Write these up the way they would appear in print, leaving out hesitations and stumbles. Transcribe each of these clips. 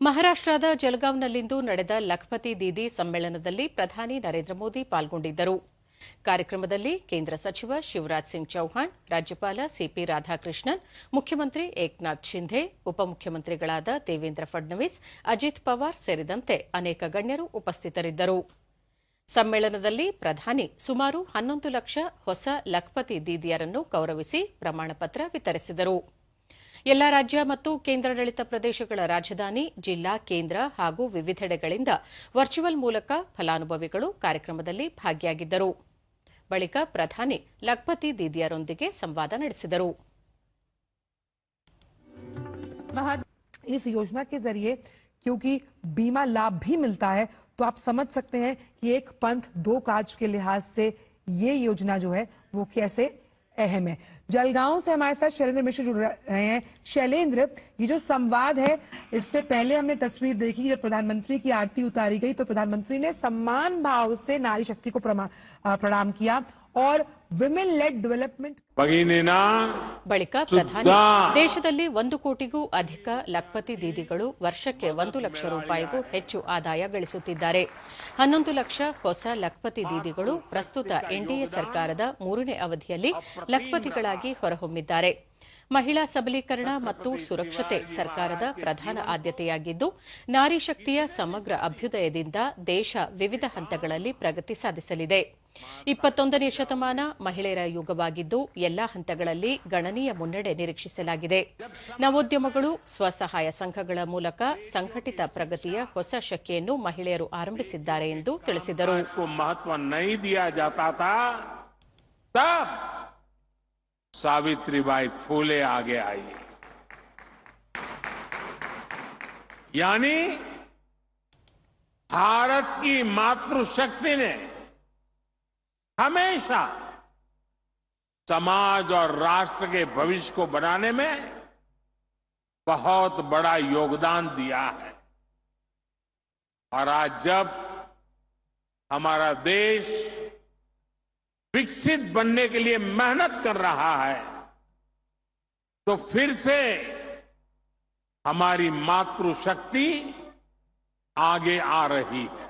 ಮಹಾರಾಷ್ಟ್ರದ ಜಲಗಾಂವ್ನಲ್ಲಿಂದು ನಡೆದ ಲಖಪತಿ ದೀದಿ ಸಮ್ಮೇಳನದಲ್ಲಿ ಪ್ರಧಾನಿ ನರೇಂದ್ರ ಮೋದಿ ಪಾಲ್ಗೊಂಡಿದ್ದರು. ಕಾರ್ಯಕ್ರಮದಲ್ಲಿ ಕೇಂದ್ರ ಸಚಿವ ಶಿವರಾಜ್ ಸಿಂಗ್ ಚೌಹಾಣ್, ರಾಜ್ಯಪಾಲ ಸಿಪಿ ರಾಧಾಕೃಷ್ಣನ್, ಮುಖ್ಯಮಂತ್ರಿ ಏಕನಾಥ್ ಶಿಂಧೆ, ಉಪಮುಖ್ಯಮಂತ್ರಿಗಳಾದ ದೇವೇಂದ್ರ ಫಡ್ನವೀಸ್, ಅಜಿತ್ ಪವಾರ್ ಸೇರಿದಂತೆ ಅನೇಕ ಗಣ್ಯರು ಉಪಸ್ಥಿತರಿದ್ದರು. ಸಮ್ಮೇಳನದಲ್ಲಿ ಪ್ರಧಾನಿ ಸುಮಾರು 11 ಲಕ್ಷ ಹೊಸ ಲಖಪತಿ ದೀದಿಯರನ್ನು ಗೌರವಿಸಿ ಪ್ರಮಾಣಪತ್ರ ವಿತರಿಸಿದರು. ಎಲ್ಲಾ ರಾಜ್ಯ ಮತ್ತು ಕೇಂದ್ರಾಡಳಿತ ಪ್ರದೇಶಗಳ ರಾಜಧಾನಿ, ಜಿಲ್ಲಾ, ಕೇಂದ್ರ ಹಾಗೂ ವಿವಿಧೆಡೆಗಳಿಂದ ವರ್ಚುವಲ್ ಮೂಲಕ ಫಲಾನುಭವಿಗಳು ಕಾರ್ಯಕ್ರಮದಲ್ಲಿ ಭಾಗಿಯಾಗಿದ್ದರು. ಬಳಿಕ ಪ್ರಧಾನಿ ಲಖಪತಿ ದೀದಿಯರೊಂದಿಗೆ ಸಂವಾದ ನಡೆಸಿದರು. इस योजना के जरिए क्योंकि बीमा लाभ भी मिलता है, तो आप समझ सकते हैं कि एक पंथ दो काज के लिहाज से ये योजना जो है वो कैसे अहम है। जलगांव से हमारे साथ शैलेंद्र मिश्र जुड़ रहे हैं। शैलेंद्र, ये जो संवाद है, इससे पहले हमने तस्वीर देखी जब प्रधानमंत्री की आरती उतारी गई तो प्रधानमंत्री ने सम्मान भाव से नारी शक्ति को प्रणाम किया और ವಿಮೆನ್ ಲೆಡ್ ಡೆವಲಪ್ಮೆಂಟ್ ಬಳಿಕ ಪ್ರಧಾನಿ ದೇಶದಲ್ಲಿ 1 ಕೋಟಿಗೂ ಅಧಿಕ ಲಖಪತಿ ದೀದಿಗಳು ವರ್ಷಕ್ಕೆ 1 ಲಕ್ಷ ರೂಪಾಯಿಗೂ ಹೆಚ್ಚು ಆದಾಯ ಗಳಿಸುತ್ತಿದ್ದಾರೆ. 11 ಲಕ್ಷ ಹೊಸ ಲಖಪತಿ ದೀದಿಗಳು ಪ್ರಸ್ತುತ ಎನ್ಡಿಎ ಸರ್ಕಾರದ 3ನೇ ಅವಧಿಯಲ್ಲಿ ಲಖಪತಿಗಳಾಗಿ ಹೊರಹೊಮ್ಮಿದ್ದಾರೆ. ಮಹಿಳಾ ಸಬಲೀಕರಣ ಮತ್ತು ಸುರಕ್ಷತೆ ಸರ್ಕಾರದ ಪ್ರಧಾನ ಆದ್ಯತೆಯಾಗಿದ್ದು, ನಾರಿ ಶಕ್ತಿಯ ಸಮಗ್ರ ಅಭ್ಯುದಯದಿಂದ ದೇಶ ವಿವಿಧ ಹಂತಗಳಲ್ಲಿ ಪ್ರಗತಿ ಸಾಧಿಸಲಿದೆ. 21ನೇ ಶತಮಾನ ಮಹಿಳೆಯರ ಯುಗವಾಗಿದ್ದು, ಎಲ್ಲಾ ಹಂತಗಳಲ್ಲಿ ಗಣನೀಯ ಮುನ್ನಡೆ ನಿರೀಕ್ಷಿಸಲಾಗಿದೆ. ನವೋದ್ಯಮಗಳು, ಸ್ವಸಹಾಯ ಸಂಘಗಳ ಮೂಲಕ ಸಂಘಟಿತ ಪ್ರಗತಿಯ ಹೊಸ ಶಕ್ತಿಯನ್ನು ಮಹಿಳೆಯರು ಆರಂಭಿಸಿದ್ದಾರೆ ಎಂದು ತಿಳಿಸಿದರು. सावित्रीबाई फूले आगे आई, यानी भारत की मातृशक्ति ने हमेशा समाज और राष्ट्र के भविष्य को बनाने में बहुत बड़ा योगदान दिया है। और आज जब हमारा देश विकसित बनने के लिए मेहनत कर रहा है, तो फिर से हमारी मातृशक्ति आगे आ रही है.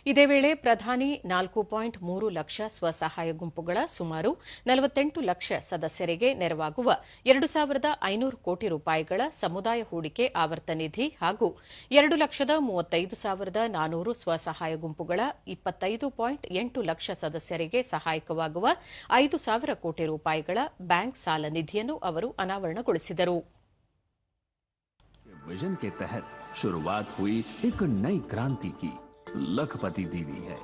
ಇದೇ ವೇಳೆ ಪ್ರಧಾನಿ 4.3 ಲಕ್ಷ ಸ್ವಸಹಾಯ ಗುಂಪುಗಳ ಸುಮಾರು 48 ಲಕ್ಷ ಸದಸ್ಯರಿಗೆ ನೆರವಾಗುವ 2,500 ಕೋಟಿ ರೂಪಾಯಿಗಳ ಸಮುದಾಯ ಹೂಡಿಕೆ ಆವರ್ತ ನಿಧಿ ಹಾಗೂ 2,35,400 ಸ್ವಸಹಾಯ ಗುಂಪುಗಳ 25.8 ಲಕ್ಷ ಸದಸ್ಯರಿಗೆ ಸಹಾಯಕವಾಗುವ 5,000 ಕೋಟಿ ರೂಪಾಯಿಗಳ ಬ್ಯಾಂಕ್ ಸಾಲ ನಿಧಿಯನ್ನು ಅವರು ಅನಾವರಣಗೊಳಿಸಿದರು. विजन के तहत शुरुआत हुई एक नई क्रांति की लखपति दीदी है।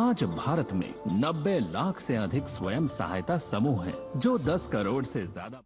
आज भारत में 90 लाख से अधिक स्वयं सहायता समूह हैं, जो 10 करोड़ से ज्यादा